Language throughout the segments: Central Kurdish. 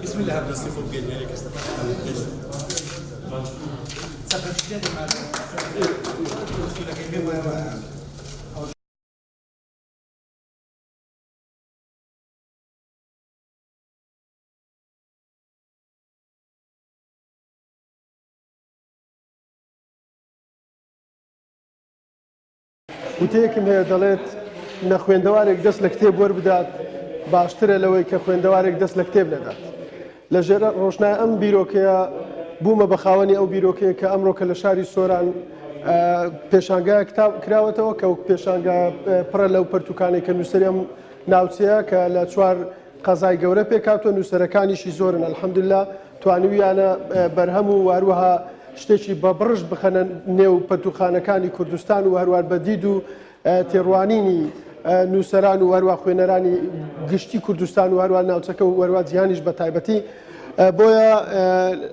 بسم الله عبد الصيف وبقيت عليك وتەیەکم هەیە دەڵێت نە خوێندەوارێک دەست لە کتێب وەربدات باشترە لەوەی کە خوێندەوارێک دەست لە کتێب نەدات. لە ژێرە ڕۆژنای ئەم بیرۆکەیە بوومە بە خاوەنی ئەو بیرۆکەیە کە ئەمڕۆکە لە شاری سۆران پێشانگای کتاب کراوەتەوە کە پێشانگا پڕە لەو پەرتوکانێک کە نووسەری ئەم ناوچەیە کە لە چوار قەزای گەورە پێکاتوە نووسەرەکانیشی زۆرن ئەلحەمدوللا توانویانە بەرهەم و واروەها شتێکی بە بڕژ بخەنە نێو پەرتوخانەکانی کوردستان و هەروار بەدید و تێڕوانینی نووسەران و هەروە خوێنەرانی گشتی کوردستان و هەروە ناوچەکە و وەروە جیهانیش بە تایبەتی. بۆیە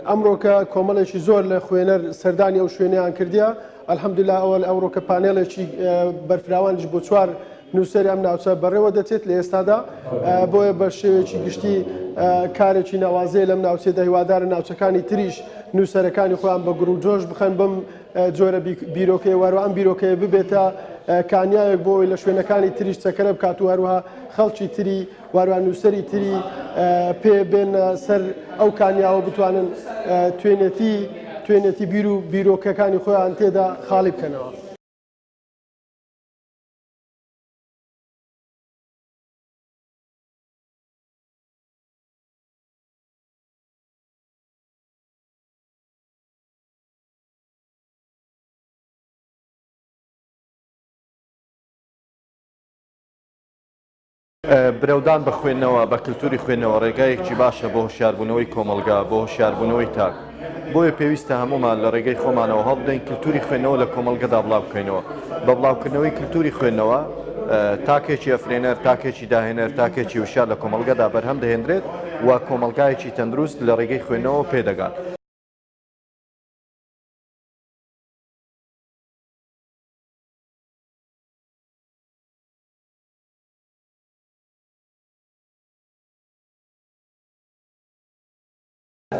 ئەمڕۆکە کۆمەڵێکی زۆر لە خوێنەر سەردانی ئەو شوێنیان کردیە. ئەلحەمدوللا ئەوەل ئەوڕۆکە پانێڵێکی بەرفراوانش بۆ چوار نووسەری ئەم ناوچە بەڕێوە دەچێت لە ئێستادا. بۆیە بە شێوێکی گشتی کارێکی ناوازەیە لەم ناوچێدا هیوادارە ناوچەکانی تریش نووسەرەکانی خۆیان بە گروجۆش بخەن بم جۆرە بیرۆکەیە وەروە ئەم بیرۆکەیە ببێتە کانیایەک بۆی لە شوێنەکانی تریش چەکەرە بکات و هەروەها خەڵکی تری وەروە نووسەری تری پێ بێنە سەر ئەو کانیاوە بتوانن توێنێتی بیر و بیرۆکەکانی خۆیان تێدا خاڵی بکەنەوە. برەودان بە خوێندنەوە بە کللتوری خوێندنەوە ڕێگایەکی باشە بۆ هۆشیاربوونەوەی کۆمەلگا بۆ هۆشیاربوونەوەی تاک. بۆیە پێویستە هەمومان لە ڕێگەی خۆمانەوە هەڵبدەین کللتوری خوێندنەوە لە کۆمەلگەدا بڵاو بکەینەوە. بە بڵاوکردنەوەی کللتوری خوێندنەوە تاکێکی ئەفرێنەر تاکێکی داهێنەر تاکێکی وشار لە کۆمەلگەدا بەرهەم دەهێنرێت و کۆمەلگایەکی تەندروست لە ڕێگەی خوێندنەوە پێدەگات.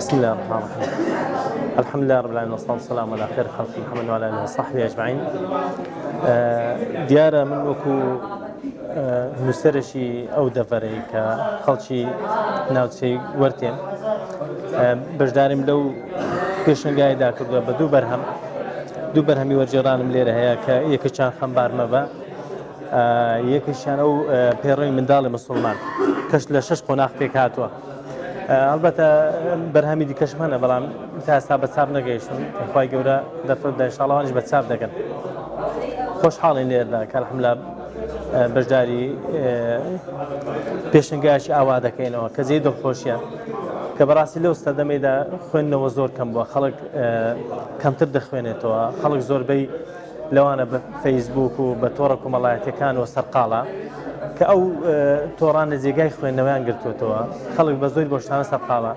بسم الله الرحمن الرحيم. الحمد لله رب العالمين والصلاة والسلام على خير خلق محمد وعلى آله وصحبه أجمعين. دیارە من وەکو نووسەرێکی ئەو دەڤەرەی کە خەڵکی ناوچەی وەرتێن بەشداریم لەو پێشنگایدا کردووە بە دوو بەرهەمی وەرجێڕانم لێرە هەیە کە یەکەیان خەمبارمە بە یەکیشیان ئەو پێڕۆی منداڵی مسلمان کەش لە 6 قۆناغ پێک هاتووە. البته برهمی دیکەش هەنە بەڵام تا ئێستا بە چاپ نەگەیشتن خی گەورە دەرفدا ئینشاڵڵەوانیش بە چاپ دەکەن. خۆشحاڵین لێردا کە الحەمدوللا بەشداری پێشنگایشی ئاوا دەکەینەوە کە جێی دڵخۆشیە کە بەڕاستی لەو ستەدەمەیدا خوێندنەوە زۆر کەم بووە خەڵک کەمتر دەخوێنێتەوە خەڵک زۆربەی لەوانە بە فەیسبوک و بە تۆڕە کۆمەڵایەتیەکانەوە سەرقاڵە کە ئەو تۆڕانە جێگای خوێندنەوەیان گرتوێتەوە خەڵک بە زۆری بۆ شتانە سەرقاڵە